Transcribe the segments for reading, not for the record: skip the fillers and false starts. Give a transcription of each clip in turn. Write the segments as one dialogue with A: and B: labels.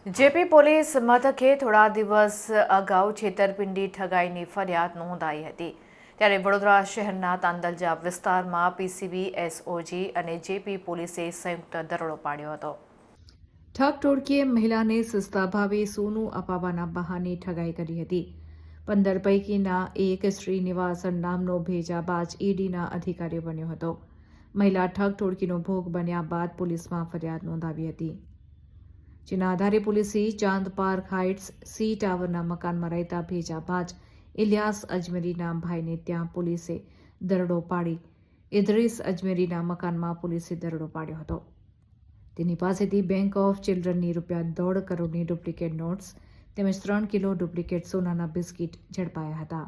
A: JP police મથકે થોડા દિવસ અગાઉ છેતરપિંડી ઠગાઈની ફરિયાદ નોંધાઈ હતી ત્યારે વડોદરા શહેરના તાંદલજા વિસ્તારમાં પીસીબી એસઓજી અને જેપી પોલીસે સંયુક્ત દરોડો પાડ્યો હતો। ઠગ ટોળકીએ મહિલાને સસ્તા ભાવે સોનું અપાવવાના બહાને ઠગાઈ કરી હતી। 15 પૈકીના એક શ્રીનિવાસન નામનો ભેજાબાજ ઈડીના અધિકારી બન્યો હતો। મહિલા ઠગ ટોળકીનો ભોગ બન્યા બાદ પોલીસમાં ફરિયાદ નોંધાવી હતી, જેના આધારે પોલીસે ચાંદ પાર્ક હાઇટ્સ સી ટાવરના મકાનમાં રહેતા ભેજાબાજ ઇલિયાસ અજમેરીના ભાઈને ત્યાં પોલીસે દરોડો પાડી ઇદ્રીસ અજમેરીના મકાનમાં પોલીસે દરોડો પાડ્યો હતો। તેની પાસેથી બેંક ઓફ ચિલ્ડ્રનની ₹1.5 કરોડની ડુપ્લિકેટ નોટ્સ તેમજ 3 કિલો ડુપ્લિકેટ સોનાના બિસ્કિટ ઝડપાયા હતા।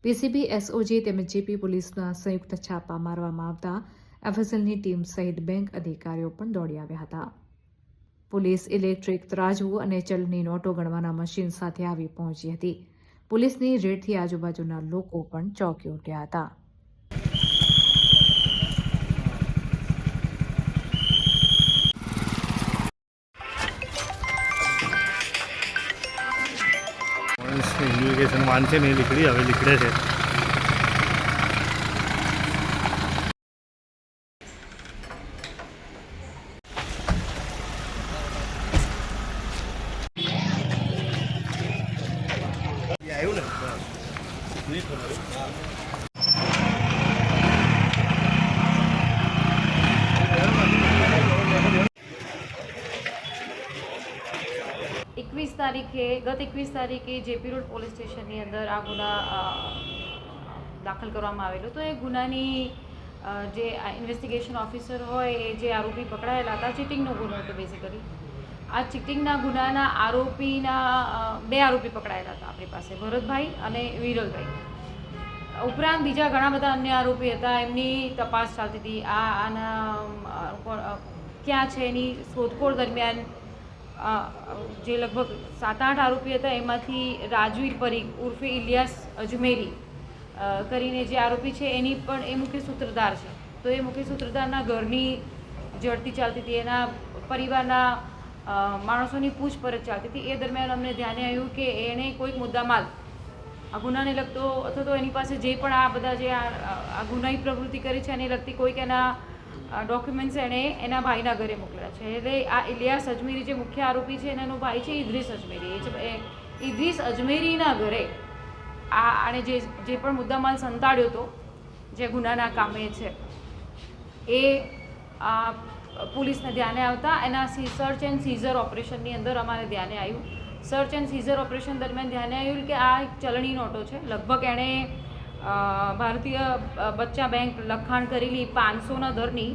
A: પીસીબી એસઓજી તેમજ જેપી પોલીસના સંયુક્ત છાપા મારવામાં આવતા એફએસએલની ટીમ સહિત બેંક અધિકારીઓ પણ દોડી આવ્યા હતા। પોલીસ ઇલેક્ટ્રિક તરાજુ અને ચલણી નોટો ગણવાના મશીન સાથે આવી પહોંચી હતી। પોલીસની રેડથી આજુબાજુના લોકો પણ ચોંકી ઉઠ્યા હતા।
B: ઇન્વેસ્ટિગેશન વાંચે નહીં લીકડી હવે લીકડે છે।
C: ગત 21 તારીખે જેપી રોડ પોલીસ સ્ટેશનની અંદર આ ગુના દાખલ કરવામાં આવેલો। તો એ ગુનાની જે ઇન્વેસ્ટિગેશન ઓફિસર હોય એ જે આરોપી પકડાયેલા હતા, ચીટિંગનો ગુનો હતો બેઝિકલી। આ ચીટિંગના ગુનાના આરોપીના 2 આરોપી પકડાયેલા હતા આપણી પાસે, ભરતભાઈ અને વિરલભાઈ। ઉપરાંત બીજા ઘણા બધા અન્ય આરોપી હતા, એમની તપાસ ચાલતી હતી। આના ક્યાં છે એની શોધખોળ દરમિયાન જે લગભગ 7-8 આરોપી હતા એમાંથી રાજવીર પરીખ ઉર્ફે ઇલિયાસ અજમેરી કરીને જે આરોપી છે એની પણ એ મુખ્ય સૂત્રધાર છે। તો એ મુખ્ય સૂત્રધારના ઘરની જડતી ચાલતી હતી, એના પરિવારના માણસોની પૂછપરછ ચાલતી હતી। એ દરમિયાન અમને ધ્યાને આવ્યું કે એણે કોઈક મુદ્દામાલ આ ગુનાને લગતો અથવા તો એની પાસે જે પણ આ બધા જે આ ગુનાહી પ્રવૃત્તિ કરી છે એને લગતી કોઈક એના ડોક્યુમેન્ટ્સ એણે એના ભાઈના ઘરે મોકલ્યા છે। એટલે આ ઇલિયાસ અજમેરી જે મુખ્ય આરોપી છે એનો ભાઈ છે ઇદ્રીસ અજમેરી। એ ઇદ્રીસ અજમેરીના ઘરે આણે જે પણ મુદ્દામાલ સંતાડ્યો હતો જે ગુનાના કામે છે એ પોલીસને ધ્યાને આવતા એના સર્ચ એન્ડ સીઝર ઓપરેશનની અંદર અમારે ધ્યાને આવ્યું। સર્ચ એન્ડ સીઝર ઓપરેશન દરમિયાન ધ્યાને આવ્યું કે આ ચલણી નોટો છે, લગભગ એણે ભારતીય બચ્ચા બેંક લખાણ કરેલી 500ના દરની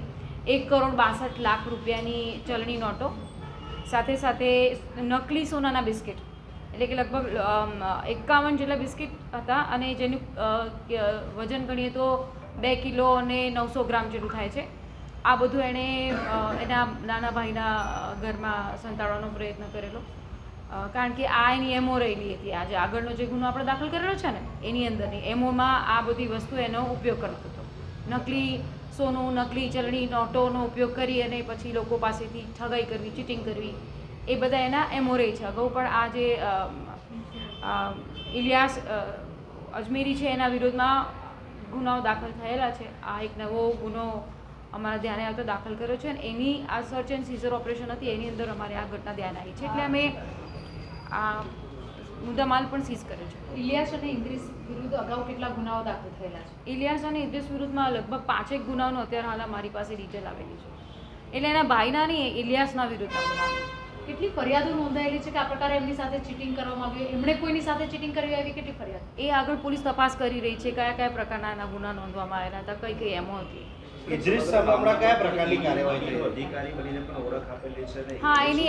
C: 1,62,00,000 રૂપિયાની ચલણી નોટો, સાથે સાથે નકલી સોનાના બિસ્કિટ, એટલે કે લગભગ 51 જેટલા બિસ્કિટ હતા અને જેનું વજન ગણીએ તો 2 કિલો અને 900 ગ્રામ જેટલું થાય છે। આ બધું એણે એના નાના ભાઈના ઘરમાં સંતાડવાનો પ્રયત્ન કરેલો, કારણ કે આ એની એમઓ રહેલી હતી। આજે આગળનો જે ગુનો આપણે દાખલ કરેલો છે ને એની અંદરની એમઓમાં આ બધી વસ્તુ એનો ઉપયોગ કરતો હતો। નકલી સોનું, નકલી ચલણી નોટોનો ઉપયોગ કરી અને પછી લોકો પાસેથી ઠગાઈ કરવી, ચીટિંગ કરવી, એ બધા એના એમઓ રહી છે। અગાઉ પણ આ જે ઇલિયાસ અજમેરી છે એના વિરોધમાં ગુનાઓ દાખલ થયેલા છે। આ એક નવો ગુનો અમારા ધ્યાને આવતો દાખલ કર્યો છે અને એની આ સર્ચ એન્ડ સીઝર ઓપરેશન હતી એની અંદર અમારે આ ઘટના ધ્યાન આવી છે, એટલે અમે આ મુદ્દામાલ પણ સીઝ કર્યો છે।
D: ઇલિયાસ અને ઇદ્રીસ વિરુદ્ધ અગાઉ કેટલા ગુનાઓ દાખલ થયેલા છે?
C: ઇલિયાસ અને ઇદ્રીસ વિરુદ્ધમાં લગભગ 5 ગુનાઓનો અત્યારે હાલ મારી પાસે ડિટેલ આવેલી છે, એટલે એના ભાઈના નહીં, ઇલિયાસના વિરુદ્ધના ગુના।
D: કેટલી ફરિયાદો નોંધાયેલી છે કે આ પ્રકારે એમની સાથે ચીટિંગ કરવામાં આવ્યું, એમણે કોઈની સાથે ચીટિંગ કરવી આવી? કેટલી ફરિયાદ?
C: એ આગળ પોલીસ તપાસ કરી રહી છે, કયા કયા પ્રકારના એના ગુના નોંધવામાં આવેલા હતા, કઈ કઈ એમો હતી।
E: ઇદ્રીસ સામે હમણાં કયા પ્રકારની કાર્યવાહી થઈ?
F: અધિકારી બનીને પણ ઓળખ આપેલી છે ને?
C: હા, એની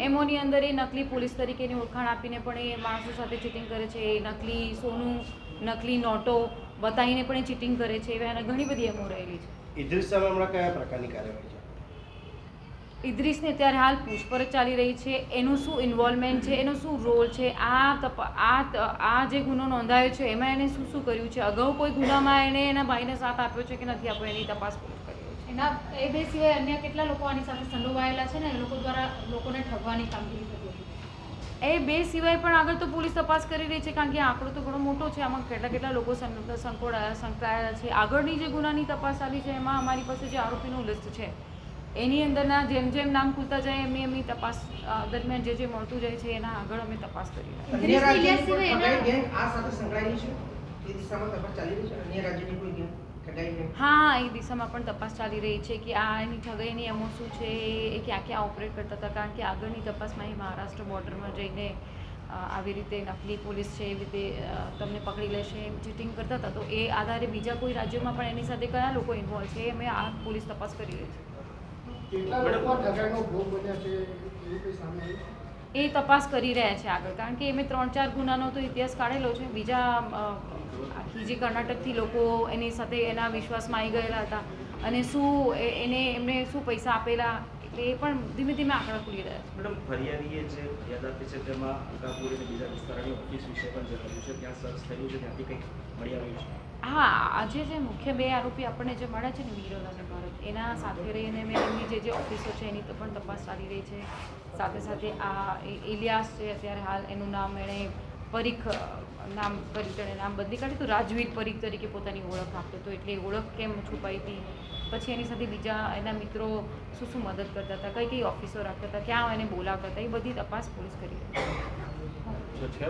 C: એમોની અંદર એ નકલી પોલીસ તરીકેની ઓળખાણ આપીને પણ એ માણસો સાથે ચીટિંગ કરે છે। એ નકલી સોનું, નકલી નોટો બતાવીને પણ એ ચીટિંગ કરે છે, એવા ઘણી બધી એમો રહેલી છે।
E: ઇદ્રીસ સામે હમણાં કયા પ્રકારની કાર્યવાહી છે?
C: ઇદ્રીસને અત્યારે હાલ પૂછપરછ ચાલી રહી છે, એનું શું ઇન્વોલ્વમેન્ટ છે, એનો શું રોલ છે, આ જે ગુનો નોંધાયો છે એમાં એને શું શું કર્યું છે, અગાઉ કોઈ ગુનામાં એણે એના ભાઈને સાથ આપ્યો છે કે નથી આપ્યો, એની તપાસ કરી રહી છે।
D: એના એ બે સિવાય અન્ય કેટલા લોકો આની સાથે સંડોવાયેલા છે ને એ લોકો દ્વારા લોકોને ઠગવાની કામગીરી થતી હતી?
C: એ બે સિવાય પણ આગળ તો પોલીસ તપાસ કરી રહી છે, કારણ કે આંકડો તો ઘણો મોટો છે. આમાં કેટલા લોકો સંકળાયેલા છે. આગળની જે ગુનાની તપાસ ચાલી છે એમાં અમારી પાસે જે આરોપીનું લિસ્ટ છે એની અંદરના જેમ જેમ નામ ખુલતા જાય એમની તપાસ દરમિયાન જે મળતું જાય છે એના આગળ અમે તપાસ કરી રહ્યા છીએ.
D: ઇલિયાસ સિવાય એના
G: ગેંગ આ સાથે સંકળાયેલી છે એ દિશામાં તપાસ ચાલી રહી છે. અન્ય રાજ્યની કોઈ ગેંગ ઠગાઈ ગેંગ?
C: હા, એ દિશામાં પણ તપાસ ચાલી રહી છે કે આ એની ઠગાઈની એમો શું છે, એ ક્યાં ક્યાં ઓપરેટ કરતા હતા. કારણ કે આગળની તપાસમાં એ મહારાષ્ટ્ર બોર્ડરમાં જઈને આવી રીતે નકલી પોલીસ છે એવી રીતે તમને પકડી લેશે એમ ચીટિંગ કરતા હતા. તો એ આધારે બીજા કોઈ રાજ્યોમાં પણ એની સાથે કયા લોકો ઇન્વોલ્વ છે એ અમે આ પોલીસ તપાસ કરી રહી છે.
G: કેટલા લોકો ઠગાઈનો ભોગ બન્યા છે એવું કંઈ સામે આવ્યું?
C: એ તપાસ કરી રહ્યા છે આગળ, કારણ કે એમે 3-4 ગુનાનો તો ઇતિહાસ કાઢેલો છે. બીજા આખી જે કર્ણાટકથી લોકો એની સાથે એના વિશ્વાસમાં આવી ગયેલા હતા અને એમને શું પૈસા આપેલા, એટલે એ પણ ધીમે ધીમે આંકડા ખુલી રહ્યા છે.
F: મેડમ, ફરિયાદીએ જે ફરિયાદ આપી છે તેમાં અંકાપુર અને બીજા વિસ્તારની ઓફિસ વિશે પણ જણાવ્યું છે. ત્યાં સર્ચ થયું છે, ત્યાંથી કંઈક મળી આવ્યું છે?
C: હા, આજે જે મુખ્ય બે આરોપી આપણને જે મળ્યા છે ને, વિરલ અને ભરત, એના સાથે રહીને મેં એમની જે ઓફિસો છે એની તો પણ તપાસ ચાલી રહી છે. સાથે સાથે આ ઇલિયાસ છે, અત્યારે હાલ એનું નામ એણે પરીખ નામ કરી તેણે નામ બદલી કાઢ્યું તો રાજવીર પરીખ તરીકે પોતાની ઓળખ આપતો હતો. એટલે ઓળખ કેમ છુપાઈ હતી, પછી એની સાથે બીજા એના મિત્રો શું મદદ કરતા હતા, કઈ ઓફિસો રાખતા હતા, ક્યાં એને બોલાવતા હતા, એ બધી તપાસ પોલીસ કરી રહી છે.